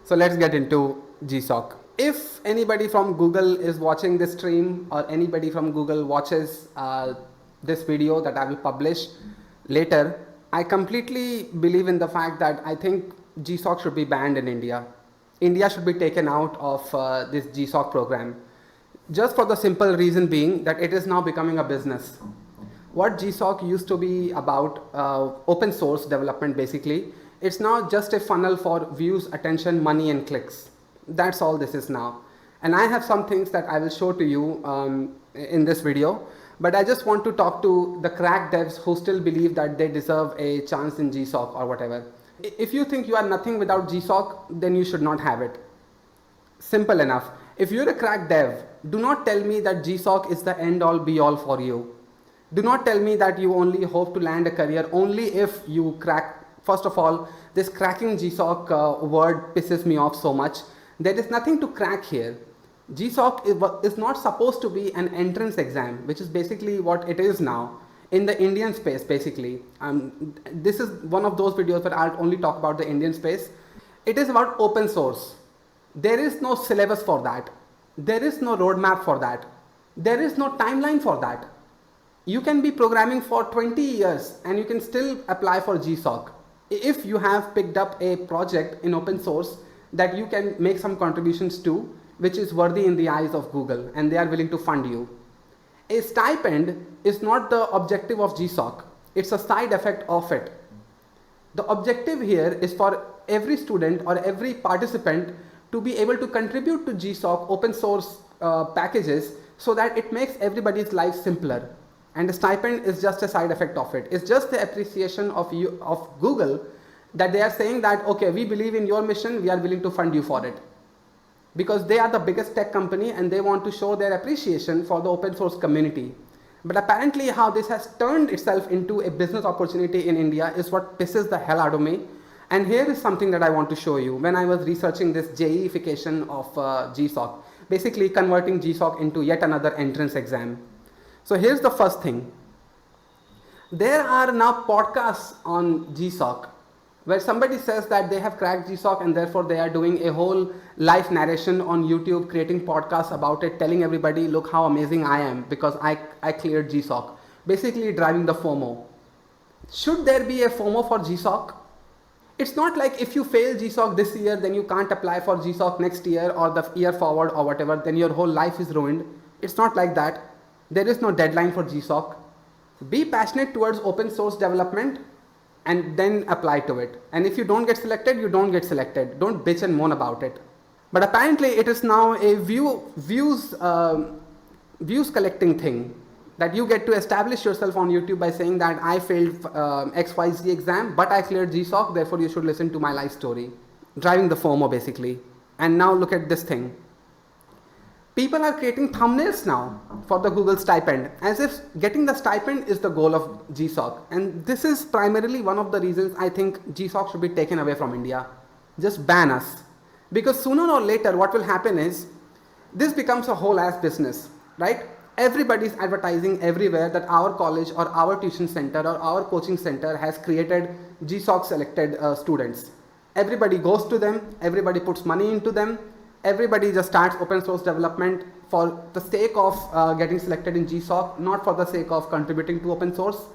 So let's get into GSOC. If anybody from Google is watching this stream or anybody from Google watches this video that I will publish later, I completely believe in the fact that I think GSOC should be banned in India. India should be taken out of this GSOC program. Just for the simple reason being that it is now becoming a business. What GSOC used to be about, open source development basically, it's now just a funnel for views, attention, money and clicks. That's all this is now. And I have some things that I will show to you in this video, but I just want to talk to the crack devs who still believe that they deserve a chance in GSOC or whatever. If you think you are nothing without GSOC, then you should not have it. Simple enough. If you're a crack dev, do not tell me that GSOC is the end all be all for you. Do not tell me that you only hope to land a career only if you crack. First of all, this cracking GSOC word pisses me off so much. There is nothing to crack here. GSOC is not supposed to be an entrance exam, which is basically what it is now in the Indian space basically. This is one of those videos where I'll only talk about the Indian space. It is about open source. There is no syllabus for that. There is no roadmap for that. There is no timeline for that. You can be programming for 20 years and you can still apply for GSOC. If you have picked up a project in open source that you can make some contributions to, which is worthy in the eyes of Google and they are willing to fund you. A stipend is not the objective of GSOC. It's a side effect of it. The objective here is for every student or every participant to be able to contribute to GSOC open source packages so that it makes everybody's life simpler. And the stipend is just a side effect of it. It's just the appreciation of Google that they are saying that, okay, we believe in your mission, we are willing to fund you for it. Because they are the biggest tech company and they want to show their appreciation for the open source community. But apparently how this has turned itself into a business opportunity in India is what pisses the hell out of me. And here is something that I want to show you when I was researching this JEE-ification of GSOC, basically converting GSOC into yet another entrance exam. So here's the first thing. There are now podcasts on GSOC where somebody says that they have cracked GSOC and therefore they are doing a whole live narration on YouTube, creating podcasts about it, telling everybody, look how amazing I am because I cleared GSOC. Basically driving the FOMO. Should there be a FOMO for GSOC? It's not like if you fail GSOC this year, then you can't apply for GSOC next year or the year forward or whatever, then your whole life is ruined. It's not like that. There is no deadline for GSOC. Be passionate towards open source development and then apply to it. And if you don't get selected, you don't get selected. Don't bitch and moan about it. But apparently it is now a views collecting thing that you get to establish yourself on YouTube by saying that I failed XYZ exam, but I cleared GSOC, therefore you should listen to my life story. Driving the FOMO basically. And now look at this thing. People are creating thumbnails now for the Google stipend, as if getting the stipend is the goal of GSOC. And this is primarily one of the reasons I think GSOC should be taken away from India. Just ban us. Because sooner or later what will happen is, this becomes a whole ass business, right? Everybody's advertising everywhere that our college or our tuition center or our coaching center has created GSOC selected students. Everybody goes to them, everybody puts money into them. Everybody just starts open source development for the sake of getting selected in GSOC, not for the sake of contributing to open source.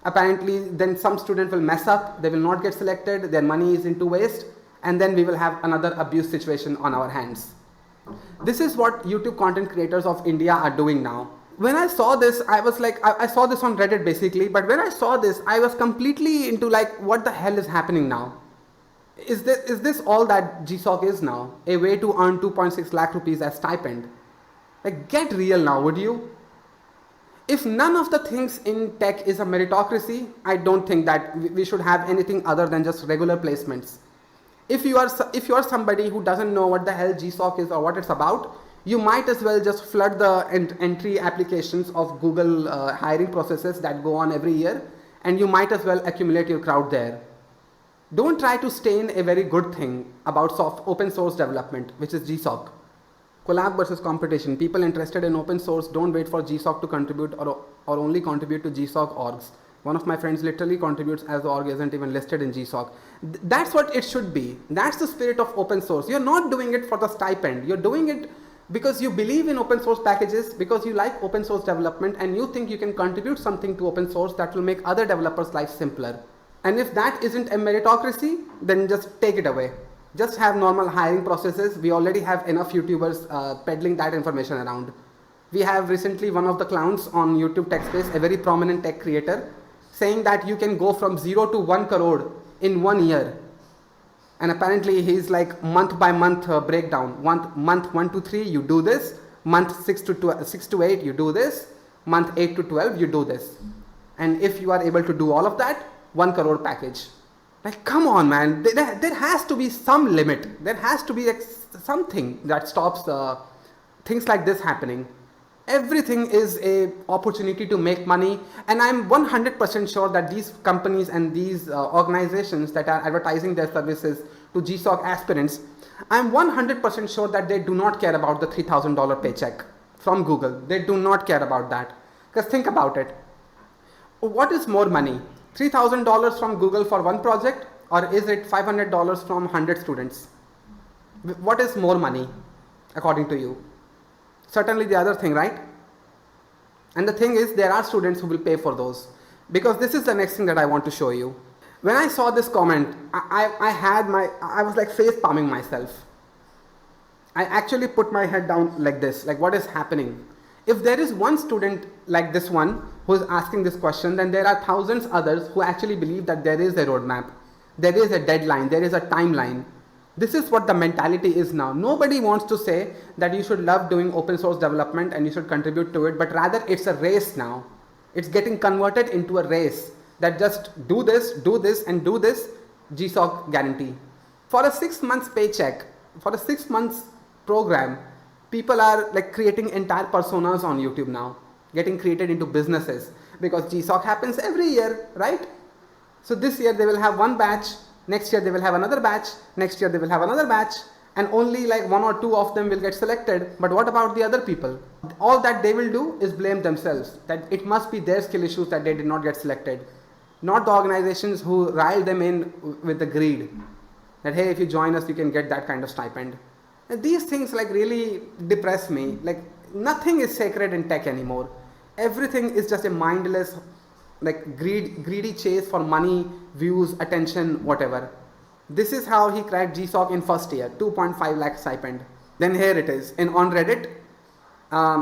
Apparently, then some student will mess up, they will not get selected, their money is into waste, and then we will have another abuse situation on our hands. This is what YouTube content creators of India are doing now. When I saw this, I was like, I saw this on Reddit basically, but when I saw this, I was completely into like, what the hell is happening now? Is this all that GSOC is now? A way to earn 2.6 lakh rupees as stipend? Like, get real now, would you? If none of the things in tech is a meritocracy, I don't think that we should have anything other than just regular placements. If you are somebody who doesn't know what the hell GSOC is or what it's about, you might as well just flood the entry applications of Google hiring processes that go on every year, and you might as well accumulate your crowd there. Don't try to stain a very good thing about open source development, which is GSOC. Collab versus competition. People interested in open source don't wait for GSOC to contribute or only contribute to GSOC orgs. One of my friends literally contributes as the org isn't even listed in GSOC. That's what it should be. That's the spirit of open source. You're not doing it for the stipend. You're doing it because you believe in open source packages, because you like open source development, and you think you can contribute something to open source that will make other developers' life simpler. And if that isn't a meritocracy, then just take it away. Just have normal hiring processes. We already have enough YouTubers peddling that information around. We have recently one of the clowns on YouTube tech space, a very prominent tech creator, saying that you can go from 0 to 1 crore in 1 year. And apparently he's like month by month breakdown. Month 1 to 3 you do this, month 6 to 8 you do this, month 8 to 12 you do this. And if you are able to do all of that, 1 crore package. Like, come on, man. There has to be some limit. There has to be something that stops things like this happening. Everything is a opportunity to make money, and I'm 100% sure that these companies and these organizations that are advertising their services to GSOC aspirants, I'm 100% sure that they do not care about the $3,000 paycheck from Google. They do not care about that. Because think about it. What is more money? $3,000 from Google for one project, or is it $500 from 100 students? What is more money according to you? Certainly the other thing, right? And the thing is, there are students who will pay for those, because this is the next thing that I want to show you. When I saw this comment, I was like face palming myself. I actually put my head down like this, like what is happening? If there is one student like this one who is asking this question, then there are thousands others who actually believe that there is a roadmap, there is a deadline, there is a timeline. This is what the mentality is now. Nobody wants to say that you should love doing open source development and you should contribute to it, but rather it's a race now. It's getting converted into a race that just do this, and do this, GSOC guarantee. For a 6 months paycheck, for a 6 months program, people are like creating entire personas on YouTube now, getting created into businesses, because GSOC happens every year, right? So this year they will have one batch, next year they will have another batch, next year they will have another batch, and only like 1 or 2 of them will get selected. But what about the other people? All that they will do is blame themselves, that it must be their skill issues that they did not get selected, not the organizations who rile them in with the greed that, hey, if you join us you can get that kind of stipend. And these things like really depress me. Like, nothing is sacred in tech anymore. Everything is just a mindless, like greedy chase for money, views, attention, whatever. This is how he cracked GSOC in first year, 2.5 lakh stipend. Then here it is on Reddit.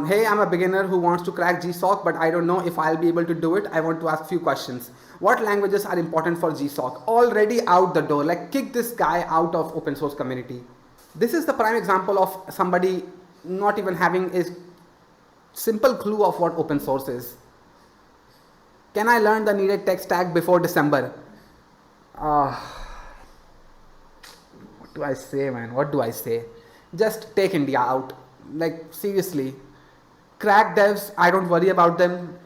Hey, I'm a beginner who wants to crack GSOC, but I don't know if I'll be able to do it. I want to ask few questions. What languages are important for GSOC? Already out the door. Like, kick this guy out of open source community. This is the prime example of somebody not even having a simple clue of what open source is. Can I learn the needed tech stack before December? What do I say, man? What do I say? Just take India out. Like, seriously. Crack devs, I don't worry about them.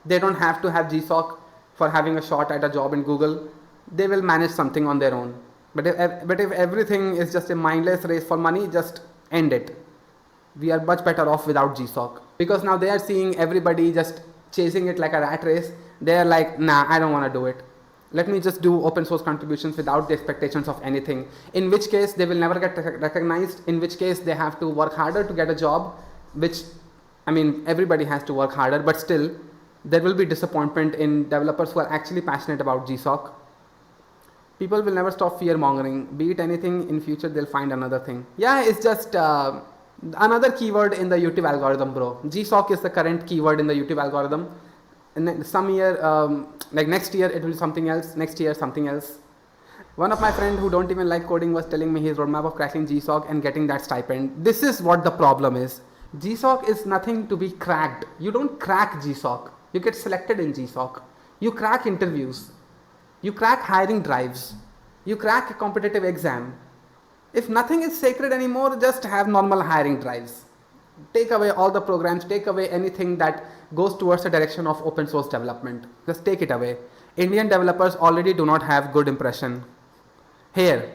They don't have to have GSOC for having a shot at a job in Google. They will manage something on their own. But if everything is just a mindless race for money, just end it. We are much better off without GSOC. Because now they are seeing everybody just chasing it like a rat race. They are like, nah, I don't want to do it. Let me just do open source contributions without the expectations of anything. In which case they will never get recognized. In which case they have to work harder to get a job. Which, I mean, everybody has to work harder. But still, there will be disappointment in developers who are actually passionate about GSOC. People will never stop fear mongering. Be it anything, in future they'll find another thing. Yeah, it's just another keyword in the YouTube algorithm, bro. GSOC is the current keyword in the YouTube algorithm. And some year, like next year it will be something else, next year something else. One of my friends who don't even like coding was telling me his roadmap of cracking GSOC and getting that stipend. This is what the problem is. GSOC is nothing to be cracked. You don't crack GSOC. You get selected in GSOC. You crack interviews. You crack hiring drives. You crack a competitive exam. If nothing is sacred anymore, just have normal hiring drives. Take away all the programs, take away anything that goes towards the direction of open source development. Just take it away. Indian developers already do not have good impression. Here,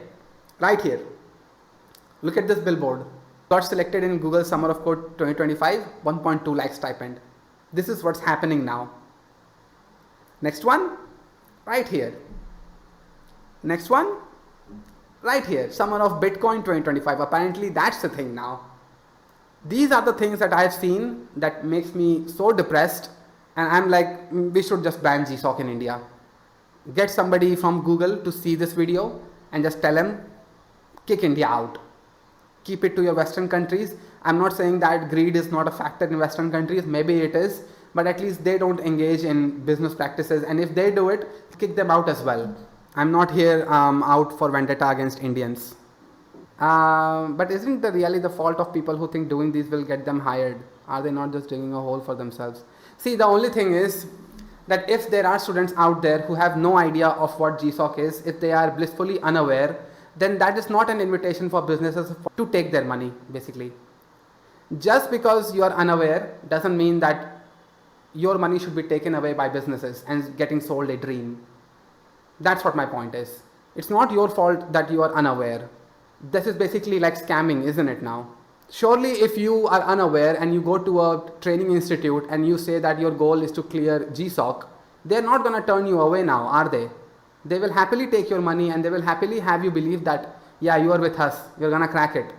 right here. Look at this billboard. Got selected in Google Summer of Code 2025, 1.2 lakh stipend. This is what's happening now. Next one, right here. Next one, right here. Summer of Bitcoin 2025. Apparently that's the thing now. These are the things that I've seen that makes me so depressed, and I'm like, we should just ban GSOC in India. Get somebody from Google to see this video and just tell them, kick India out. Keep it to your Western countries. I'm not saying that greed is not a factor in Western countries, maybe it is, but at least they don't engage in business practices, and if they do it, kick them out as well. I'm not here out for vendetta against Indians. But isn't it really the fault of people who think doing these will get them hired? Are they not just digging a hole for themselves? See, the only thing is that if there are students out there who have no idea of what GSOC is, if they are blissfully unaware, then that is not an invitation for businesses to take their money, basically. Just because you are unaware doesn't mean that your money should be taken away by businesses and getting sold a dream. That's what my point is. It's not your fault that you are unaware. This is basically like scamming, isn't it now? Surely if you are unaware and you go to a training institute and you say that your goal is to clear GSOC, they're not going to turn you away now, are they? They will happily take your money and they will happily have you believe that, yeah, you are with us, you're going to crack it.